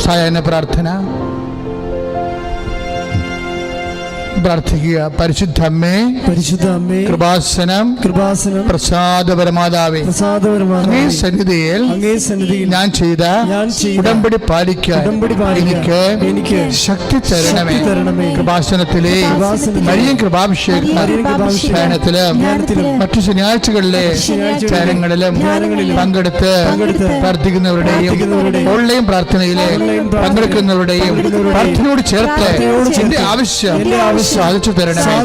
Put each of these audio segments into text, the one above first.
സായാഹ്ന പ്രാർത്ഥന പ്രാർത്ഥിക്കുക. പരിശുദ്ധ അമ്മേ, കൃപാസനം പ്രസാദപരമാതാവേ, അങ്ങേ സന്നിധിയിൽ ഞാൻ ചെയ്ത ഉടമ്പടി പാലിക്കാൻ എനിക്ക് ശക്തി തരണമേ. കൃപാസനത്തിലെ മരിയൻ കൃപാഭിഷേകത്തിലും മറ്റു ശനിയാഴ്ചകളിലെ ചാരങ്ങളിലും പങ്കെടുത്ത് പ്രാർത്ഥിക്കുന്നവരുടെയും ഓൺലൈൻ പ്രാർത്ഥനയിലെ പങ്കെടുക്കുന്നവരുടെയും പ്രാർത്ഥനയോട് ചേർത്ത് എന്റെ ആവശ്യം സാധിച്ചു തരണമേ.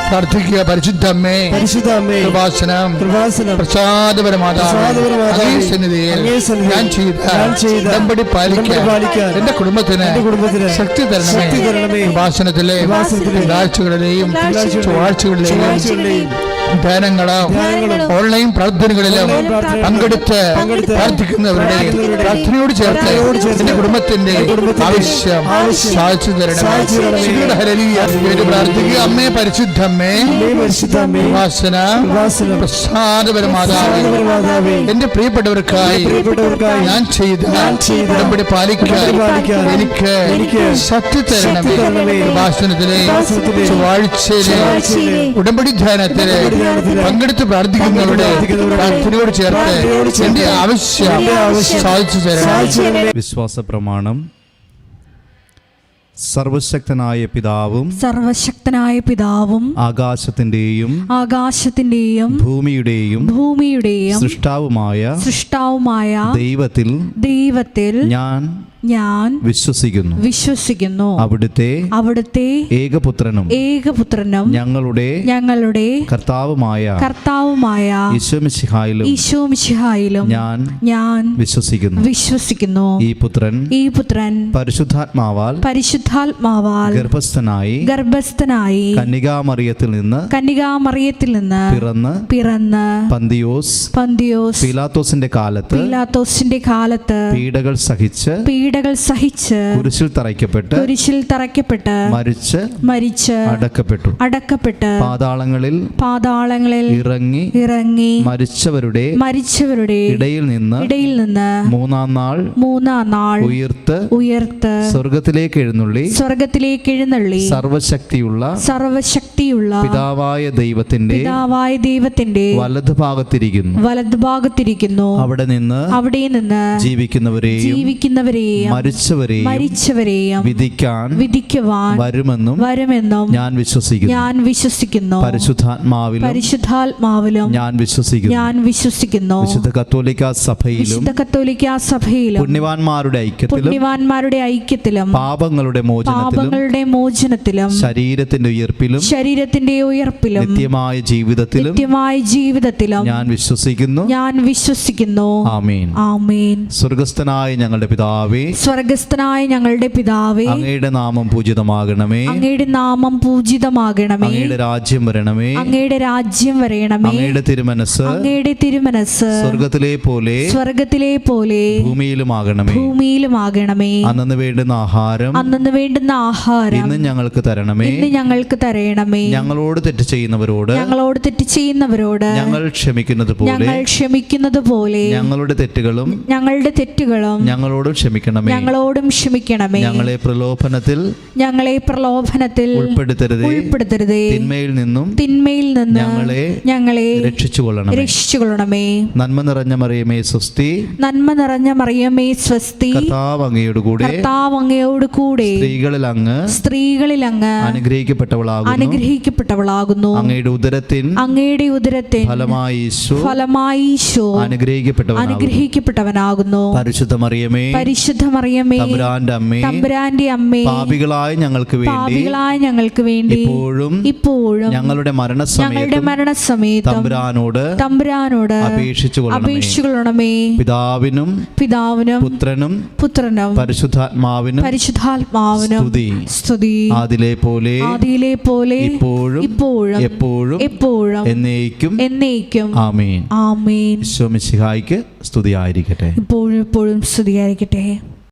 പ്രാർത്ഥിക്കുക. പരിശുദ്ധ അമ്മേ, കൃപാസനം പ്രസാദപരമാതാവേ, സന്നിധിയിൽ ഞാൻ ചെയ്ത ഉടമ്പടി പാലിക്കാൻ എന്റെ കുടുംബത്തിന് ശക്തി തരണമേ. കൃപാസനത്തിലെ ആഴ്ചകളിലെയും ചൊവ്വാഴ്ചകളിലെയും ധ്യാനങ്ങളും ഓൺലൈൻ പ്രാർത്ഥനകളിലും പങ്കെടുത്ത് പ്രാർത്ഥിക്കുന്നവരുടെയും പ്രാർത്ഥനയോട് ചേർത്ത് എന്റെ കുടുംബത്തിന്റെ ആവശ്യം സാധിച്ചു തരണമേ. പ്രാർത്ഥിക്കുക. അമ്മേ, പരിശുദ്ധ അമ്മേ, പ്രസാദപരമാതാവേ, എന്റെ പ്രിയപ്പെട്ടവർക്കായി ഞാൻ ചെയ്ത ഉടമ്പടി പാലിക്കാൻ എനിക്ക് ശക്തി തരണമേ. ഭാഷണത്തിലെ ചൊവ്വാഴ്ചയിലെ ഉടമ്പടി ധ്യാനത്തിലെ പങ്കെടുത്ത് പ്രാർത്ഥിക്കുന്നവരുടെ പ്രാർത്ഥനയോട് ചേർത്ത് എന്റെ ആവശ്യം സാധിച്ചു തരണം. വിശ്വാസ പ്രമാണം. സർവശക്തനായ പിതാവും ആകാശത്തിന്റെയും ഭൂമിയുടെയും സൃഷ്ടാവുമായ ദൈവത്തിൽ ഞാൻ വിശ്വസിക്കുന്നു. അവിടുത്തെ ഏകപുത്രനും ഞങ്ങളുടെ കർത്താവുമായ ഈശോമിശിഹായിലും ഞാൻ വിശ്വസിക്കുന്നു. ഈ പുത്രൻ പരിശുദ്ധാത്മാവാൽ ഗർഭസ്ഥനായി കന്യകാമറിയത്തിൽ നിന്ന് പിറന്ന് പന്തിയോസ് പീലാത്തോസിന്റെ കാലത്ത് പീഡകൾ സഹിച്ച് കുരിശിൽ തറയ്ക്കപ്പെട്ട് മരിച്ച് അടക്കപ്പെട്ടു പാതാളങ്ങളിൽ ഇറങ്ങി മരിച്ചവരുടെ ഇടയിൽ നിന്ന് മൂന്നാം നാൾ ഉയർത്ത് സ്വർഗ്ഗത്തിലേക്ക് എഴുന്നള്ളി സർവശക്തിയുള്ള പിതാവായ ദൈവത്തിന്റെ വലതുഭാഗത്തിരിക്കുന്നു. അവിടെ നിന്ന് ജീവിക്കുന്നവരെയും മരിച്ചവരെയും വിധിക്കുവാൻ വരുമെന്നും ഞാൻ വിശ്വസിക്കുന്നു. പരിശുദ്ധാത്മാവിലും ഞാൻ വിശ്വസിക്കുന്നു. വിശുദ്ധ കത്തോലിക്കാ സഭയിലും പുണ്യവാന്മാരുടെ ഐക്യത്തിലും പാപങ്ങളുടെ മോചനത്തിലും ശരീരത്തിന്റെ ഉയർപ്പിലും നിത്യമായ ജീവിതത്തിലും ഞാൻ വിശ്വസിക്കുന്നു. ആമേൻ. സ്വർഗ്ഗസ്ഥനായ ഞങ്ങളുടെ പിതാവേ, അങ്ങയുടെ നാമം പൂജിതമാകണമേ. അങ്ങയുടെ രാജ്യം വരണമേ. അങ്ങയുടെ തിരുമനസ് സ്വർഗ്ഗത്തിലെ പോലെ ഭൂമിയിലുമാകണമേ. അന്നു വേണ്ടുന്ന ആഹാരം ഇന്ന് ഞങ്ങൾക്ക് തരണമേ. ഞങ്ങളോട് തെറ്റ് ചെയ്യുന്നവരോട് ഞങ്ങൾ ക്ഷമിക്കുന്നത് പോലെ ഞങ്ങളുടെ തെറ്റുകളും ഞങ്ങളോടും ക്ഷമിക്കണമേ. ഞങ്ങളെ പ്രലോഭനത്തിൽ ഉൾപ്പെടുത്തരുതേ. തിന്മയിൽ നിന്നും ഞങ്ങളെ രക്ഷിച്ചുകൊള്ളണമേ. നന്മ നിറഞ്ഞ മറിയമേ സ്വസ്തി. കർത്താവ് അങ്ങയോട് കൂടെ സ്ത്രീകളിൽ അങ്ങ് അനുഗ്രഹിക്കപ്പെട്ടവളാകുന്നു. അങ്ങയുടെ ഉദരത്തിൻ ഫലമായി ഈശോ അനുഗ്രഹിക്കപ്പെട്ടവനാകുന്നു. പരിശുദ്ധ മറിയമേ തമ്പുരാന്റെ അമ്മേ, പാപികളായ ഞങ്ങൾക്ക് വേണ്ടി ഇപ്പോഴും ഞങ്ങളുടെ മരണസമയത്തും തമ്പുരാനോട് അപേക്ഷിച്ചുകൊള്ളണമേ. പിതാവിനും പുത്രനും പരിശുദ്ധാത്മാവിനും സ്തുതി. ആദിയിലെ പോലെ ഇപ്പോഴും എപ്പോഴും എന്നേക്കും. ആമേൻ. ഈശോ മിശിഹായ്ക്ക് സ്തുതിയായിരിക്കട്ടെ. ഇപ്പോഴും സ്തുതിയായിരിക്കട്ടെ.